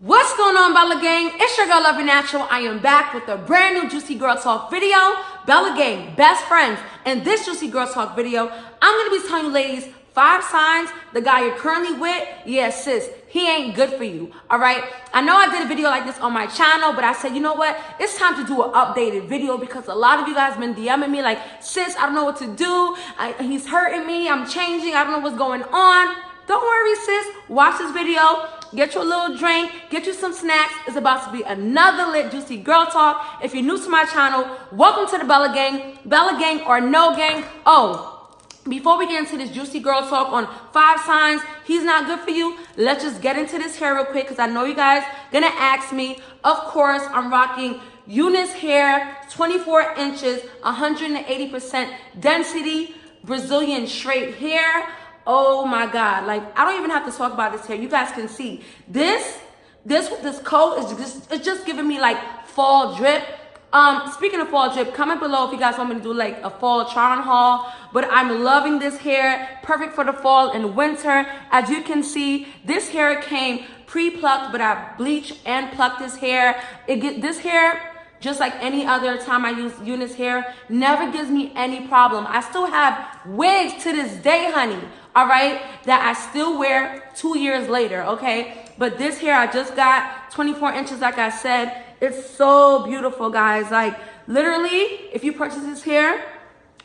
What's going on, Bella Gang? It's your girl, Lovely Natural. I am back with a brand new Juicy Girl Talk video. Bella Gang, best friends. In this Juicy Girl Talk video, I'm going to be telling you ladies 5 signs the guy you're currently with, yeah, sis, he ain't good for you, all right? I know I did a video like this on my channel, but I said, you know what? It's time to do an updated video because a lot of you guys been DMing me like, sis, I don't know what to do. He's hurting me. I'm changing. I don't know what's going on. Don't worry, sis. Watch this video. Get you a little drink. Get you some snacks. It's about to be another lit, juicy girl talk. If you're new to my channel, welcome to the Bella Gang. Bella Gang or no gang. Oh, before we get into this juicy girl talk on 5 signs he's not good for you, let's just get into this hair real quick because I know you guys gonna ask me. Of course, I'm rocking unicehair, 24 inches, 180% density, Brazilian straight hair. Oh my God, like I don't even have to talk about this hair. You guys can see this coat is just giving me like fall drip. Speaking of fall drip, comment below if you guys want me to do like a fall try on haul. But I'm loving this hair, perfect for the fall and winter. As you can see, this hair came pre-plucked, but I bleached and plucked this hair. This hair, just like any other time I use unicehair, never gives me any problem. I still have wigs to this day, honey, all right, that I still wear 2 years later, okay? But this hair I just got, 24 inches, like I said, it's so beautiful, guys. Like, literally, if you purchase this hair,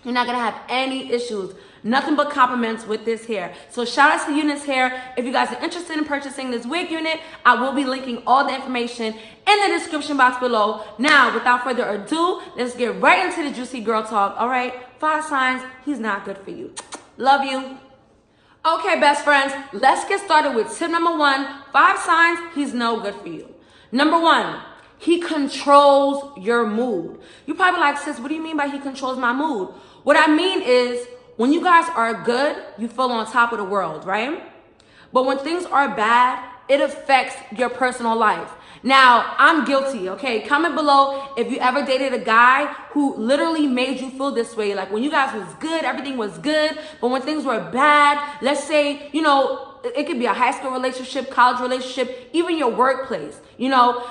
you're not gonna have any issues. Nothing but compliments with this hair. So shout out to unicehair. If you guys are interested in purchasing this wig unit, I will be linking all the information in the description box below. Now, without further ado, let's get right into the juicy girl talk. All right, 5 signs he's not good for you. Love you. Okay, best friends, let's get started with tip number 1. 5 signs he's no good for you. Number 1, he controls your mood. You probably like, sis, what do you mean by he controls my mood? What I mean is, when you guys are good, you feel on top of the world, right? But when things are bad, it affects your personal life. Now, I'm guilty, okay? Comment below if you ever dated a guy who literally made you feel this way. Like when you guys was good, everything was good. But when things were bad, let's say, you know, it could be a high school relationship, college relationship, even your workplace, you know,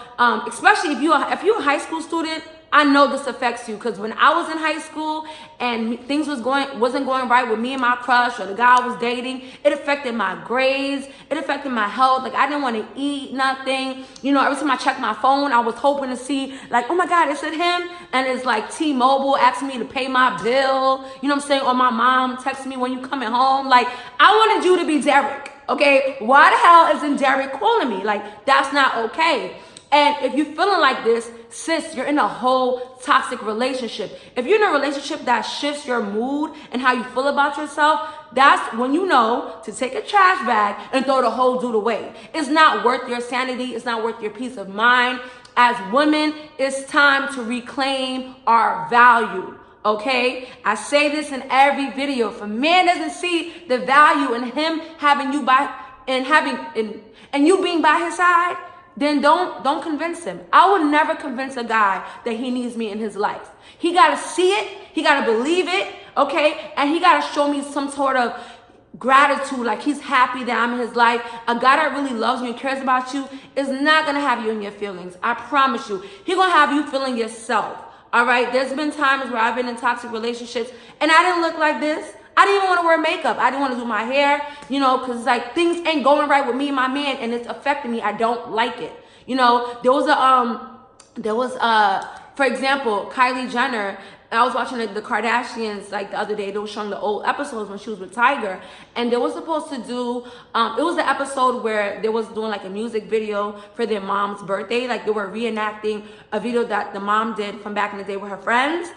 especially if you're a high school student. I know this affects you because when I was in high school and things wasn't going right with me and my crush or the guy I was dating, it affected my grades, it affected my health. Like I didn't want to eat nothing. You know, every time I checked my phone, I was hoping to see like, oh my God, is it him? And it's like T-Mobile asking me to pay my bill. You know what I'm saying? Or my mom texting me when you coming home. Like I wanted you to be Derek. Okay, why the hell isn't Derek calling me? Like that's not okay. And if you're feeling like this, sis, you're in a whole toxic relationship. If you're in a relationship that shifts your mood and how you feel about yourself, that's when you know to take a trash bag and throw the whole dude away. It's not worth your sanity. It's not worth your peace of mind. As women, it's time to reclaim our value. Okay? I say this in every video. If a man doesn't see the value in him having you and you being by his side, then don't convince him. I would never convince a guy that he needs me in his life. He gotta see it, he gotta believe it, okay? And he gotta show me some sort of gratitude, like he's happy that I'm in his life. A guy that really loves you and cares about you is not gonna have you in your feelings. I promise you. He gonna have you feeling yourself, all right? There's been times where I've been in toxic relationships and I didn't look like this. I didn't even want to wear makeup. I didn't want to do my hair, you know, because it's like things ain't going right with me and my man and it's affecting me. I don't like it. You know, there was for example, Kylie Jenner. I was watching the Kardashians like the other day. They were showing the old episodes when she was with Tiger. And they were supposed to do, it was the episode where they was doing like a music video for their mom's birthday. Like they were reenacting a video that the mom did from back in the day with her friends.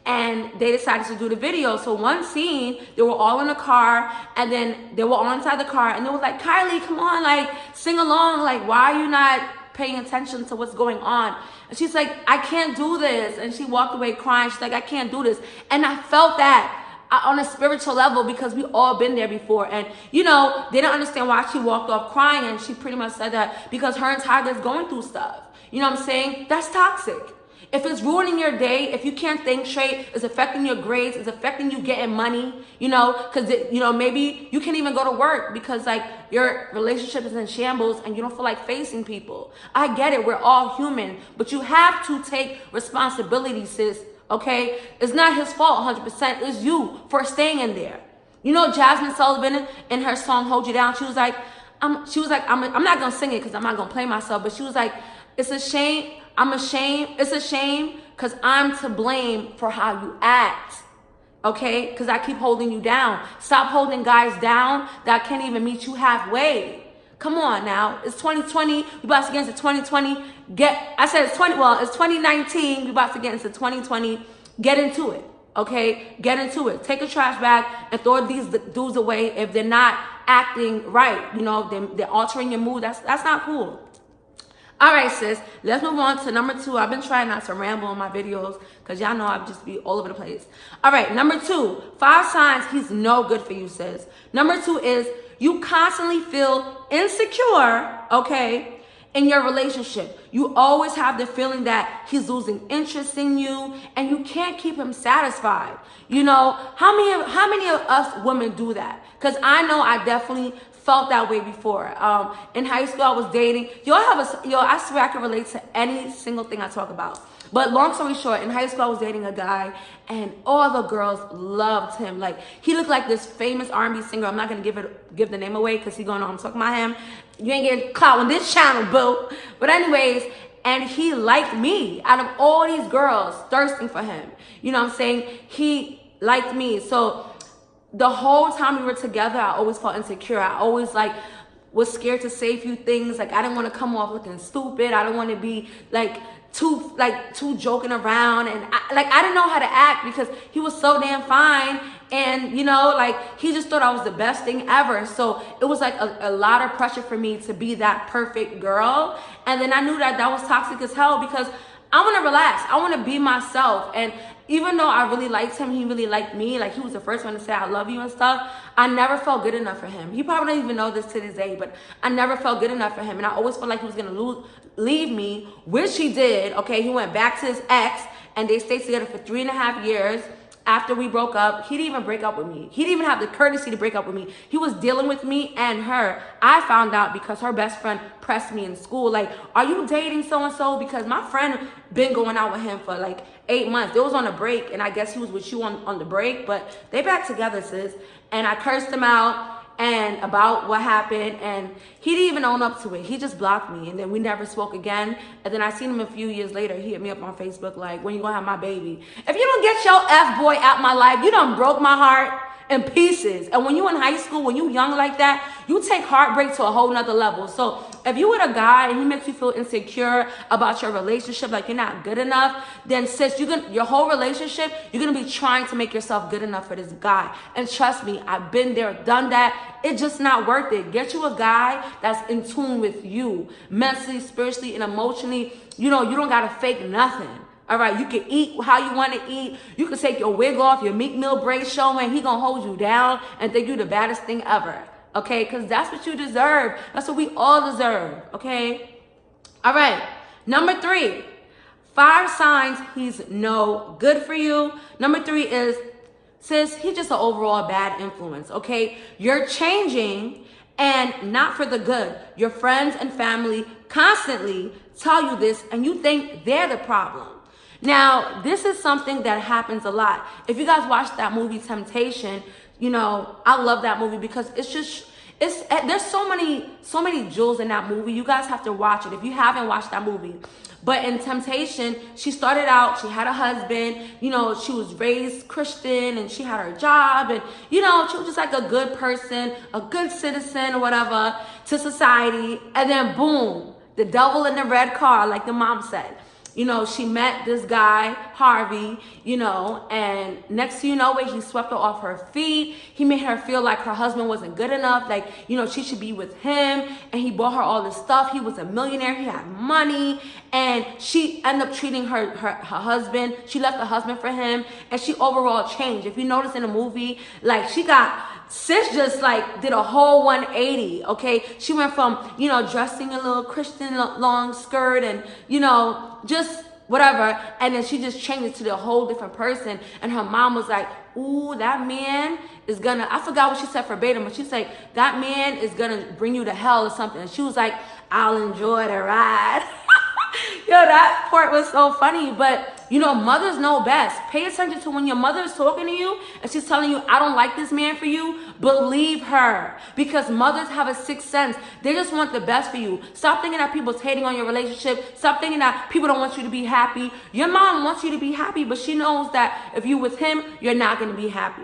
And they decided to do the video. So one scene, they were all in a car, and then they were all inside the car, and they was like, Kylie, come on, like, sing along. Like, why are you not paying attention to what's going on? And she's like, I can't do this. And she walked away crying. She's like, I can't do this. And I felt that on a spiritual level because we all been there before. And, you know, they didn't understand why she walked off crying. And she pretty much said that because her and Tiger's going through stuff. You know what I'm saying? That's toxic. If it's ruining your day, if you can't think straight, it's affecting your grades, it's affecting you getting money, you know, because, you know, maybe you can't even go to work because, like, your relationship is in shambles and you don't feel like facing people. I get it. We're all human. But you have to take responsibility, sis, okay? It's not his fault 100%. It's you for staying in there. You know, Jasmine Sullivan in her song Hold You Down, she was like, I'm not going to sing it because I'm not going to play myself, but she was like, it's a shame. It's a shame because I'm to blame for how you act, okay? Because I keep holding you down. Stop holding guys down that can't even meet you halfway. Come on now. It's 2020. We about to get into 2020. It's 2019. We about to get into 2020. Get into it, okay? Get into it. Take a trash bag and throw these dudes away if they're not acting right. You know, they're altering your mood. That's not cool. All right, sis, let's move on to number 2. I've been trying not to ramble in my videos because y'all know I just be all over the place. All right, number 2, 5 signs he's no good for you, sis. Number 2 is you constantly feel insecure, okay, in your relationship. You always have the feeling that he's losing interest in you and you can't keep him satisfied. You know, how many of us women do that? Because I know I definitely felt that way before. In high school, I was dating. I swear I can relate to any single thing I talk about. But long story short, in high school, I was dating a guy, and all the girls loved him. Like, he looked like this famous R&B singer. I'm not gonna give the name away because he's gonna know I'm talking about him. You ain't getting clout on this channel, boo. But anyways, and he liked me. Out of all these girls thirsting for him, you know what I'm saying? He liked me. So the whole time we were together, I always felt insecure. I always was scared to say a few things. Like, I didn't want to come off looking stupid. I didn't want to be too joking around, and I didn't know how to act because he was so damn fine, and you know, like, he just thought I was the best thing ever. So it was like a lot of pressure for me to be that perfect girl, and then I knew that was toxic as hell because I want to relax. I want to be myself. And even though I really liked him, he really liked me. Like, he was the first one to say I love you and stuff. I never felt good enough for him. He probably doesn't even know this to this day, but I never felt good enough for him. And I always felt like he was going to leave me, which he did. Okay, he went back to his ex, and they stayed together for 3.5 years. After we broke up, he didn't even break up with me. He didn't even have the courtesy to break up with me. He was dealing with me and her. I found out because her best friend pressed me in school. Like, are you dating so-and-so? Because my friend been going out with him for like 8 months. It was on a break, and I guess he was with you on the break. But they back together, sis. And I cursed him out and about what happened, and he didn't even own up to it. He just blocked me, and then we never spoke again. And then I seen him a few years later. He hit me up on Facebook like, when you gonna have my baby? If you don't get your F-boy out my life, you done broke my heart in pieces. And when you in high school, when you young like that, you take heartbreak to a whole nother level. So if you with a guy and he makes you feel insecure about your relationship, like you're not good enough, then sis, your whole relationship, you're gonna be trying to make yourself good enough for this guy. And trust me, I've been there, done that. It's just not worth it. Get you a guy that's in tune with you, mentally, spiritually, and emotionally. You know, you don't gotta fake nothing. All right, you can eat how you want to eat. You can take your wig off, your Meek Mill braid showing. He gonna hold you down and think you the baddest thing ever. Okay, because that's what you deserve. That's what we all deserve. Okay. All right. Number 3, 5 signs he's no good for you. Number 3 is, sis, he's just an overall bad influence. Okay, you're changing, and not for the good. Your friends and family constantly tell you this, and you think they're the problem. Now, this is something that happens a lot. If you guys watch that movie Temptation, you know, I love that movie because there's so many jewels in that movie. You guys have to watch it if you haven't watched that movie. But in Temptation, she started out, she had a husband, you know, she was raised Christian and she had her job, and you know, she was just like a good person, a good citizen or whatever to society. And then boom, the devil in the red car, like the mom said. You know, she met this guy, Harvey, you know, and next thing you know, he swept her off her feet. He made her feel like her husband wasn't good enough, like, you know, she should be with him. And he bought her all this stuff. He was a millionaire. He had money. And she ended up treating her husband. She left the husband for him. And she overall changed. If you notice in the movie, like, sis just like did a whole 180, okay? She went from, you know, dressing a little Christian long skirt and, you know, just whatever, and then she just changed it to the whole different person, and her mom was like, ooh, that man is gonna, I forgot what she said verbatim, but she said, that man is gonna bring you to hell or something, and she was like, I'll enjoy the ride. Yo, that part was so funny. But you know, mothers know best. Pay attention to when your mother is talking to you and she's telling you, I don't like this man for you. Believe her, because mothers have a sixth sense. They just want the best for you. Stop thinking that people's hating on your relationship. Stop thinking that people don't want you to be happy. Your mom wants you to be happy, but she knows that if you're with him, you're not going to be happy.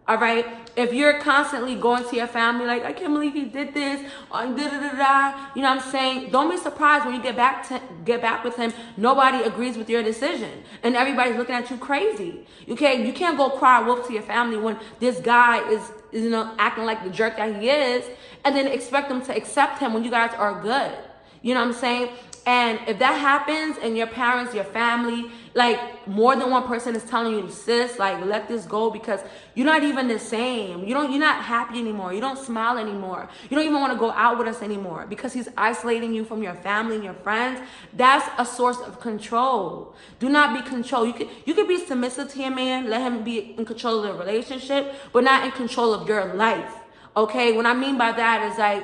All right. If you're constantly going to your family like, I can't believe he did this, or you know what I'm saying? Don't be surprised when you get back with him. Nobody agrees with your decision, and everybody's looking at you crazy. Okay, you can't go cry wolf to your family when this guy is you know, acting like the jerk that he is, and then expect them to accept him when you guys are good. You know what I'm saying? And if that happens and your parents, your family, like more than one person is telling you, sis, like let this go because you're not even the same. You're not happy anymore. You don't smile anymore. You don't even want to go out with us anymore because he's isolating you from your family and your friends. That's a source of control. Do not be controlled. You could be submissive to your man, let him be in control of the relationship, but not in control of your life. Okay? What I mean by that is like,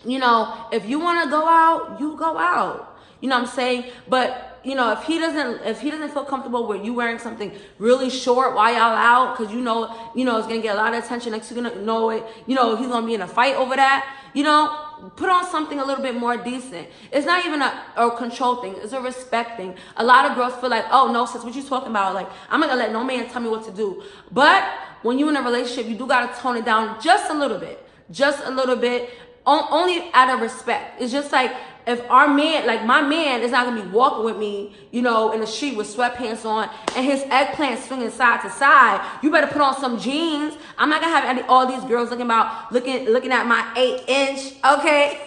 you know, if you want to go out, you go out. You know what I'm saying? But, you know, if he doesn't feel comfortable with you wearing something really short while y'all out, because you know, it's going to get a lot of attention. Next you're going to know it, you know, he's going to be in a fight over that. You know, put on something a little bit more decent. It's not even a control thing. It's a respect thing. A lot of girls feel like, oh, no, sis, what you talking about? Like, I'm not going to let no man tell me what to do. But when you're in a relationship, you do got to tone it down just a little bit. Just a little bit. Only out of respect. It's just like if our man, like my man is not going to be walking with me, you know, in the street with sweatpants on and his eggplant swinging side to side. You better put on some jeans. I'm not going to have all these girls looking at my 8-inch. Okay.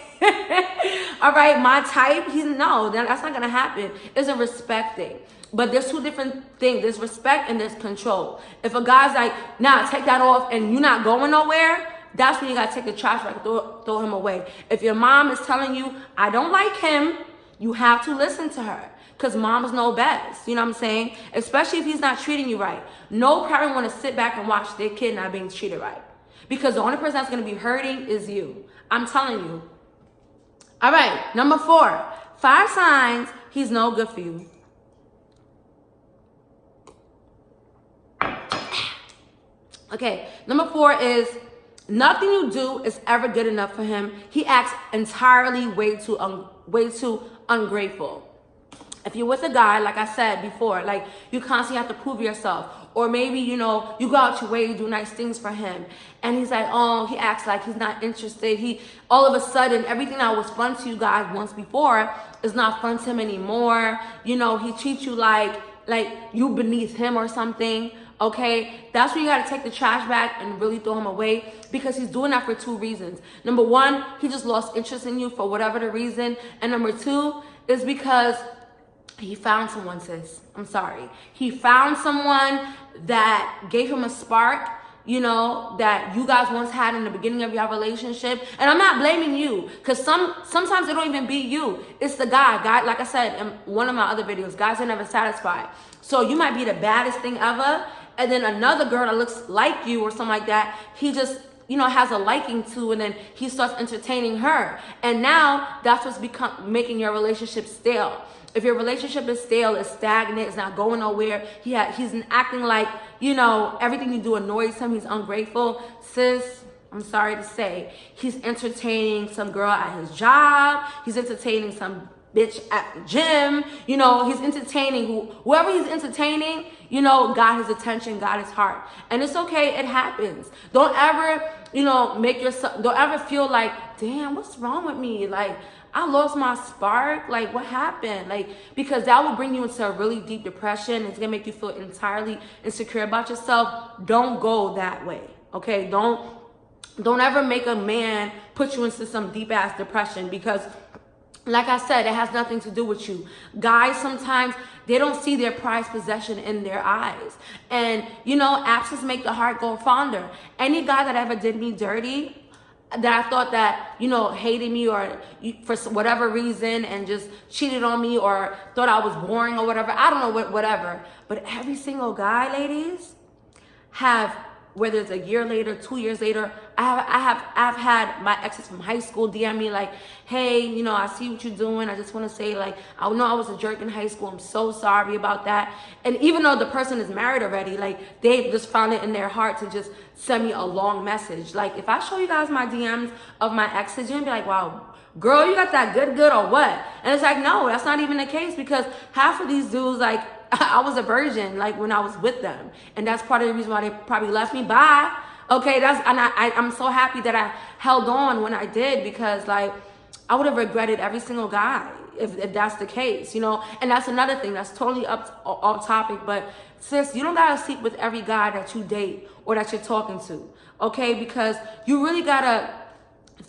All right. My type. No, that's not going to happen. It's a respect thing. But there's two different things. There's respect and there's control. If a guy's like, nah, take that off and you're not going nowhere, that's when you got to take the trash bag and throw him away. If your mom is telling you, I don't like him, you have to listen to her. Because moms know best. You know what I'm saying? Especially if he's not treating you right. No parent want to sit back and watch their kid not being treated right. Because the only person that's going to be hurting is you. I'm telling you. All right. Number 4. 5 signs he's no good for you. Okay. Number 4 is, nothing you do is ever good enough for him. He acts entirely way too ungrateful. If you're with a guy, like I said before, like you constantly have to prove yourself. Or maybe, you know, you go out your way, you do nice things for him. And he's like, oh, he acts like he's not interested. All of a sudden, everything that was fun to you guys once before is not fun to him anymore. You know, he treats you like you beneath him or something. Okay, that's when you got to take the trash bag and really throw him away, because he's doing that for 2 reasons. Number 1, he just lost interest in you for whatever the reason. And number 2 is because he found someone, sis. I'm sorry. He found someone that gave him a spark, you know, that you guys once had in the beginning of your relationship. And I'm not blaming you, because sometimes it don't even be you. It's the guy. Like I said in one of my other videos, guys are never satisfied. So you might be the baddest thing ever, and then another girl that looks like you or something like that, he just, you know, has a liking to, and then he starts entertaining her. And now that's what's making your relationship stale. If your relationship is stale, it's stagnant, it's not going nowhere, he's acting like, you know, everything you do annoys him, he's ungrateful, sis, I'm sorry to say, he's entertaining some girl at his job, he's entertaining some bitch at the gym, you know, he's entertaining whoever he's entertaining, you know, got his attention, got his heart. And it's okay, it happens. Don't ever, you know, don't ever feel like, damn, what's wrong with me? Like, I lost my spark. Like, what happened? Like, because that will bring you into a really deep depression. It's gonna make you feel entirely insecure about yourself. Don't go that way, okay? Don't ever make a man put you into some deep ass depression, because like I said, it has nothing to do with you. Guys, sometimes they don't see their prized possession in their eyes. And, you know, absence make the heart go fonder. Any guy that ever did me dirty, that I thought that, you know, hated me or for whatever reason and just cheated on me or thought I was boring or whatever. I don't know, whatever. But every single guy, ladies, have, whether it's a year later, 2 years later, I've had my exes from high school DM me like, hey, you know, I see what you're doing. I just want to say, like, I know I was a jerk in high school. I'm so sorry about that. And even though the person is married already, like, they just found it in their heart to just send me a long message. Like, if I show you guys my DMs of my exes, you're gonna be like, wow, girl, you got that good or what? And it's like, no, that's not even the case, because half of these dudes, like, I was a virgin, like, when I was with them, and that's part of the reason why they probably left me. Bye. Okay, I'm so happy that I held on when I did, because, like, I would have regretted every single guy if that's the case, you know. And that's another thing that's totally off topic, but sis, you don't gotta sleep with every guy that you date or that you're talking to, okay? Because you really gotta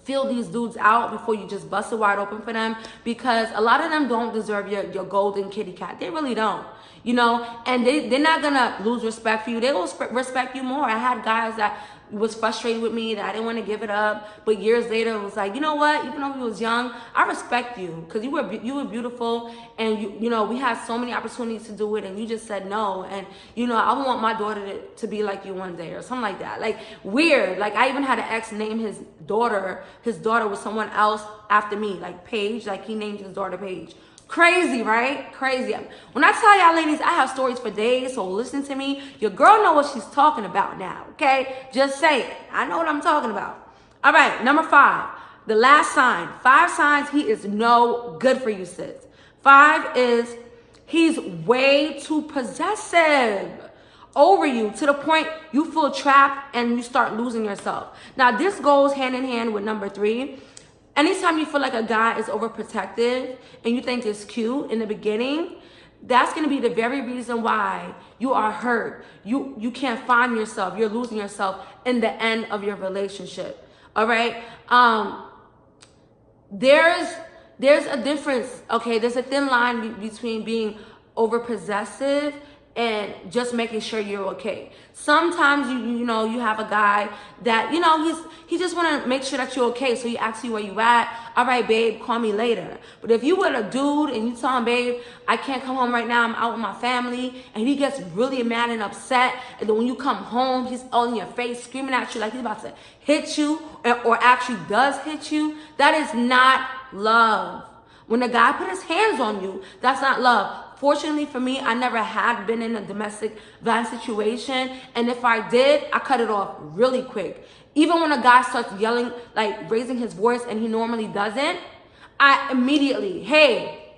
feel these dudes out before you just bust it wide open for them, because a lot of them don't deserve your golden kitty cat. They really don't, you know. And they're not gonna lose respect for you. They will respect you more. I had guys that was frustrated with me, that I didn't want to give it up, but years later it was like, you know what, even though we was young, I respect you, because you were beautiful, and you know, we had so many opportunities to do it, and you just said no. And you know, I want my daughter to be like you one day, or something like that. Like, weird. Like, I even had an ex name his daughter was someone else after me, like Paige. Like, he named his daughter Paige. Crazy, right? Crazy. When I tell y'all, ladies, I have stories for days, so listen to me. Your girl know what she's talking about now, okay? Just say it. I know what I'm talking about. All right, number 5, the last sign. 5 signs he is no good for you, sis. 5 is he's way too possessive over you, to the point you feel trapped and you start losing yourself. Now, this goes hand in hand with number 3. Anytime you feel like a guy is overprotective and you think it's cute in the beginning, that's going to be the very reason why you are hurt. You can't find yourself. You're losing yourself in the end of your relationship. All right? There's a difference, okay? There's a thin line between being overpossessive and just making sure you're okay. Sometimes you know, you have a guy that, you know, he just want to make sure that you're okay, so he asks you where you at. All right, babe, call me later. But if you were a dude and you tell him, babe, I can't come home right now, I'm out with my family, and he gets really mad and upset, and then when you come home, he's all in your face screaming at you like he's about to hit you, or actually does hit you, that is not love. When a guy put his hands on you, that's not love. Fortunately for me, I never had been in a domestic violence situation. And if I did, I cut it off really quick. Even when a guy starts yelling, like raising his voice, and he normally doesn't, I immediately, hey,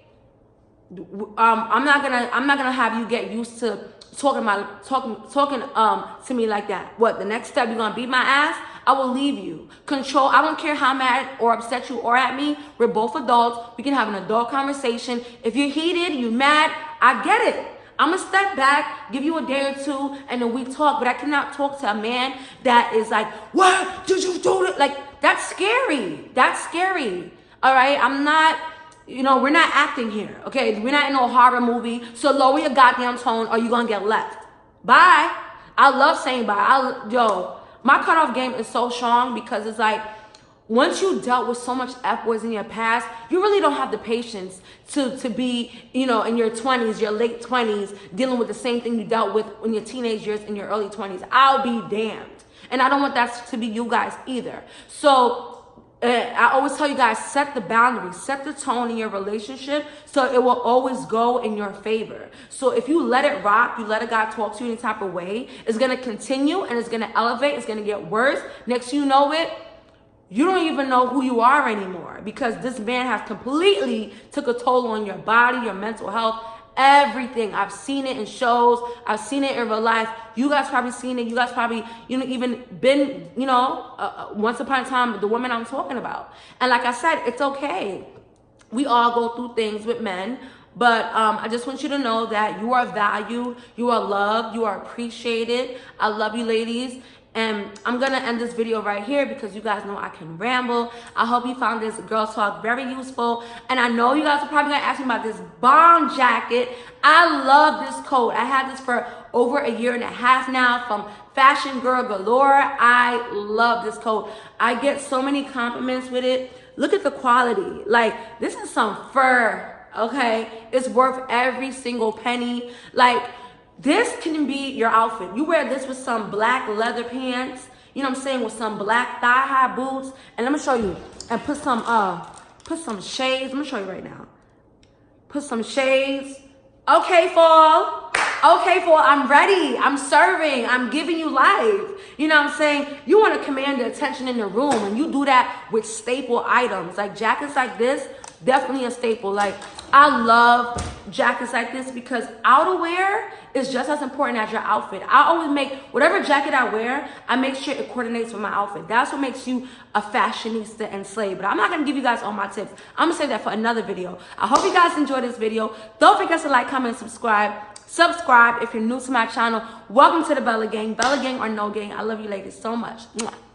I'm not gonna have you get used to talking to me like that. What, the next step, you're gonna beat my ass? I will leave you. Control. I don't care how mad or upset you are at me. We're both adults. We can have an adult conversation. If you're heated, you're mad, I get it. I'm gonna step back, give you a day or two, and then we talk. But I cannot talk to a man that is like, what did you do? Like, that's scary. That's scary. All right? I'm not, you know, we're not acting here, okay? We're not in a horror movie. So lower your goddamn tone or you're gonna get left. Bye. I love saying bye. My cutoff game is so strong, because it's like, once you dealt with so much F-words in your past, you really don't have the patience to be, you know, in your 20s, your late 20s, dealing with the same thing you dealt with in your teenage years, in your early 20s. I'll be damned. And I don't want that to be you guys either. So I always tell you guys, set the boundaries, set the tone in your relationship, so it will always go in your favor. So if you let it rock, you let a guy talk to you any type of way, it's going to continue and it's going to elevate. It's going to get worse. Next thing you know it, you don't even know who you are anymore, because this man has completely took a toll on your body, your mental health, everything. I've seen it in shows. I've seen it in real life. You guys probably seen it. You guys probably, you know, even been, you know, once upon a time, the woman I'm talking about. And like I said, it's okay. We all go through things with men. But I just want you to know that you are valued, you are loved, you are appreciated. I love you, ladies. And I'm gonna end this video right here because you guys know I can ramble. I hope you found this girl talk very useful. And I know you guys are probably gonna ask me about this bomb jacket. I love this coat. I had this for over a year and a half now from Fashion Girl Galore. I love this coat. I get so many compliments with it. Look at the quality. Like, this is some fur, okay? It's worth every single penny. Like, this can be your outfit. You wear this with some black leather pants, you know what I'm saying, with some black thigh-high boots. And let me show you. And put some shades. Let me show you right now. Put some shades. Okay, fall. Okay, fall. I'm ready. I'm serving. I'm giving you life. You know what I'm saying? You want to command the attention in the room, and you do that with staple items. Like jackets like this, definitely a staple. Like, I love jackets like this because outerwear is just as important as your outfit. I always make, whatever jacket I wear, I make sure it coordinates with my outfit. That's what makes you a fashionista and slave. But I'm not going to give you guys all my tips. I'm going to save that for another video. I hope you guys enjoyed this video. Don't forget to like, comment, and subscribe. Subscribe if you're new to my channel. Welcome to the Bella Gang. Bella Gang or no gang. I love you ladies so much. Mwah.